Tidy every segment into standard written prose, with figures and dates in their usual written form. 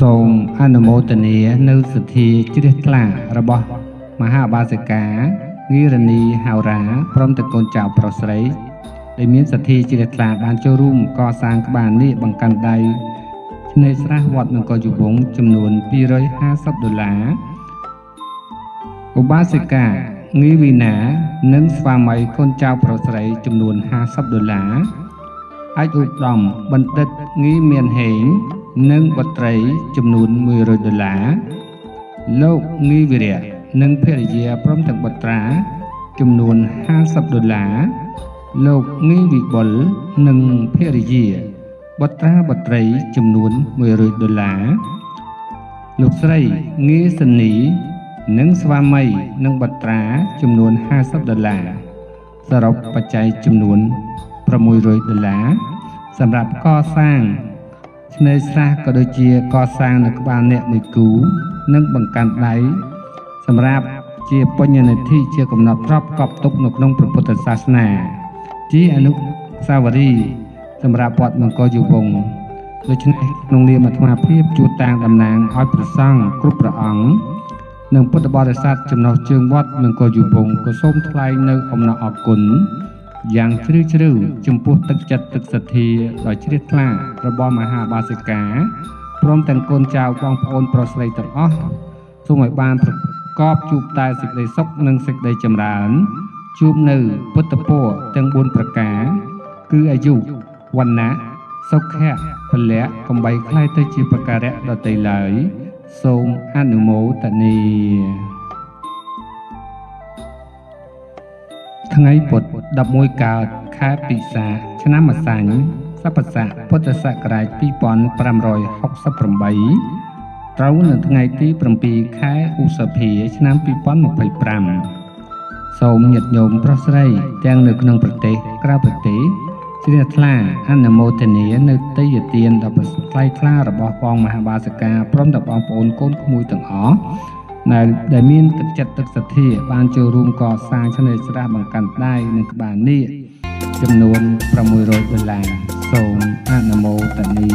សូមអនុមោទនានៅសទ្ធាជ្រះថ្លារបស់មហាបាសិកាងីរនីហៅរាព្រមទាំងកូនចៅប្រុសស្រីដែលមានសទ្ធាជ្រះថ្លាបានចូលរួមកសាងក្បាលនេះបង្កាន់ដៃឆ្នេរស្រះវត្តមង្គលយុវង្សចំនួន$250ឧបាសិកាងីវីណានិងស្វាមីកូនចៅប្រុសស្រីចំនួន$50ឯកឧត្តមបណ្ឌិតងីមានហេងនិងបុត្រីចំនួន$100លោកងីវិរៈនិងភរិយាព្រមទាំងបុត្រាចំនួន$50លោកងីវិបុលនិងភរិយាបុត្រាបុត្រីចំនួន$100លោកស្រីងីសនីនិងស្វាមីនិងបុត្រាចំនួន$50សរុបបច្ច័យចំនួន$600សម្រាប់កសាងឆ្នេរស្រះក៏ដូចជាកសាងនៅក្បាលអ្នកមួយគូនិងបង្កាន់ដៃសម្រាប់ជាបញ្ញនិធិជាកំណត់ទ្រព្យកប់ទុកនៅក្នុងព្រះពុទ្ធសាសនាជាអនុស្សាវរីយ៍សម្រាប់វត្តមង្គលយុវង្សដូច្នេះក្នុងនាមអាត្មាភាពជួបតាំងតំណាងឲ្យព្រះសង្ឃគ្រប់ព្រះអង្គនិងពុទ្ធបរិស័ទចំណុះជើងវត្តមង្គលយុវង្សក៏សូមថ្លែងនៅអំណរអគុណយ៉ាងជ្រាលជ្រៅចំពោះទឹកចិត្តទឹកសទ្ធាដ៏ជ្រះថ្លារបស់មហាបាសិកាព្រមទាំងកូនចៅបងប្អូនប្រុសស្រីទាំងអស់សូមឲ្យបានប្រកបជួបតែសេចក្តីសុខនិងសេចក្តីចម្រើនជួបនៅពុទ្ធពរទាំង4ប្រការគឺអាយុវណ្ណៈសុខៈពលៈកំបីខ្លាយទៅជាបការៈដតីឡើយសូមអនុមោទនាថ្ងៃពុទ្ធ11កើតខែពិសាឆ្នាំម្សាញ់សព្វស័កពុទ្ធសករាជ2568ត្រូវនៅថ្ងៃទី7ខែឧសភាឆ្នាំ2025សូមញាតិញោមប្រុសស្រីទាំងនៅក្នុងប្រទេសក្រៅប្រទេសជ្រះថ្លាអនុមោទនានៅទេយ្យទានដ៏ប្រសើរថ្លៃថ្លារបស់បងមហាបាសិកាព្រមទាំងបងប្អូនកូនក្មួយទាំងអស់ដែលមានទឹកចិត្តទឹកសទ្ធាបានចូលរួមកសាងឆ្នេរស្រះបង្កាន់ដៃនិងក្បាលនាគចំនួន$600សូមអនុមោទនា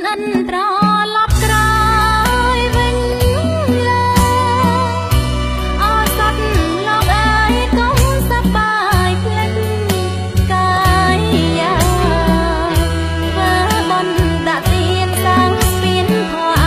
និនត្រឡប់ក្រោយវិញឡើអសត់លោកអើយកុំសប្បាយភ្លេចកាយាធ្វើបន់ដាក់ទៀនសាំងស្ពានធွာ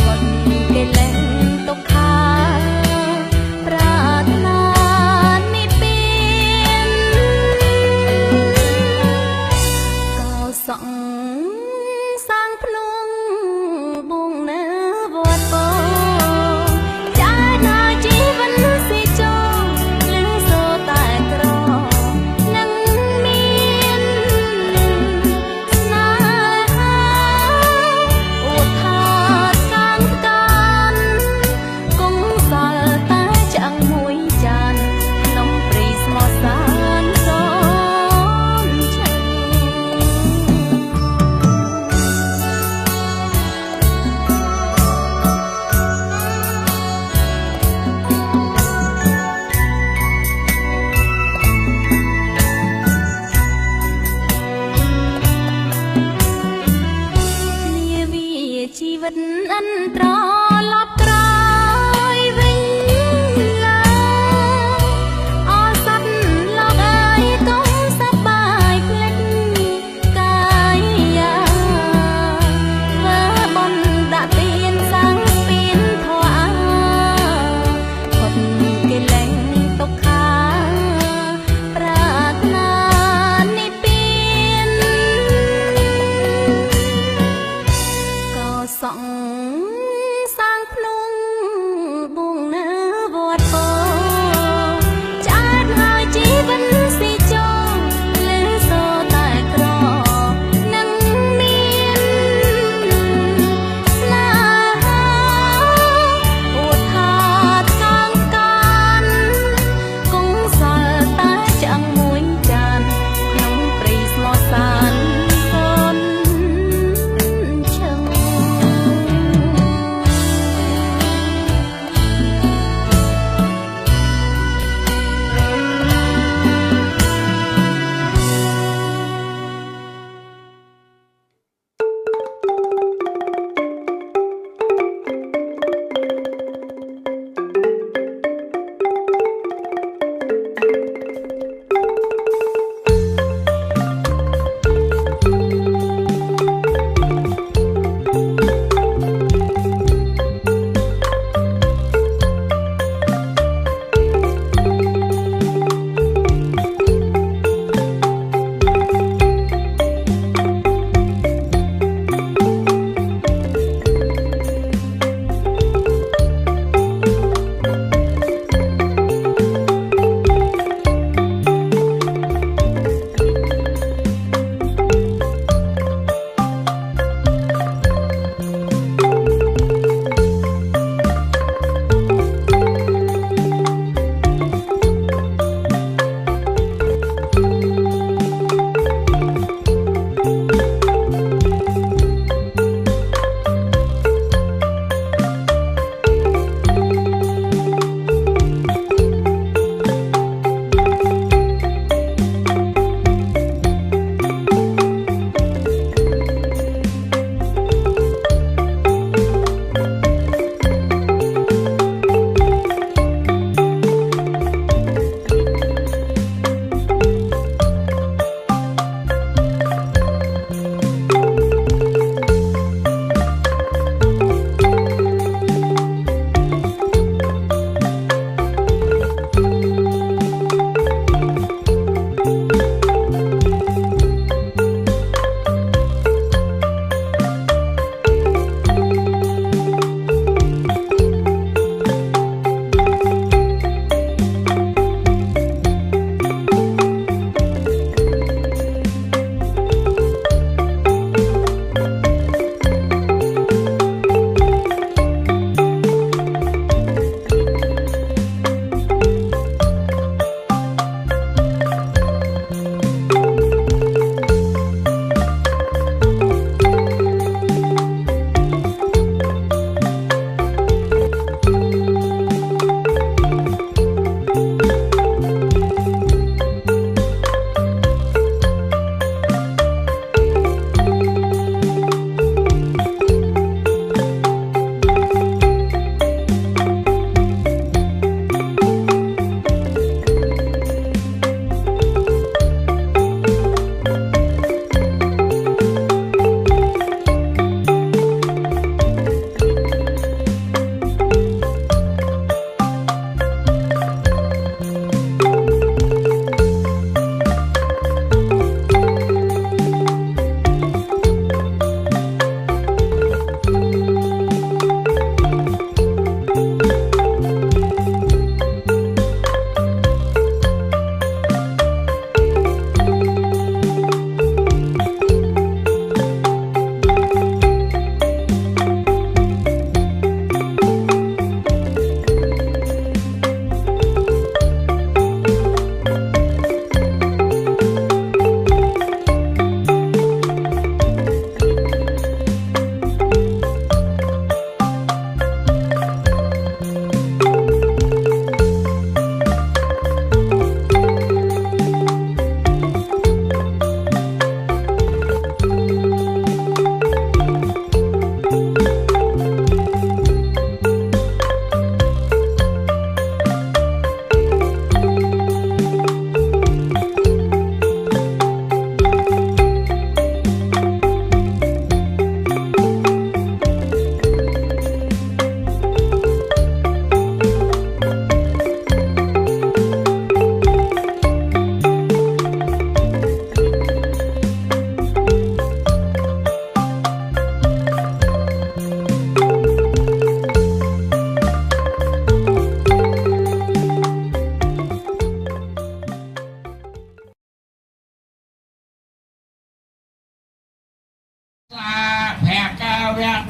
คนគេលែងទុកខាប្រាថ្នានិព្វានកោសង្សា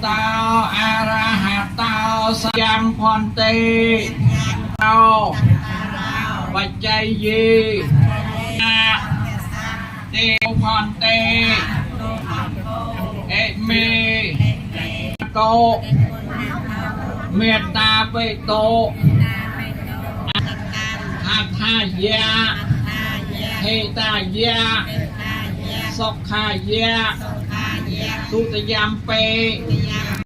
ตาอาระหะตาสยัมพันเตเอาปัจจัยเยเตพันเตเอเมโตเมตตาเปโตอาทายะเฮตายะสกขายะสุตยามเป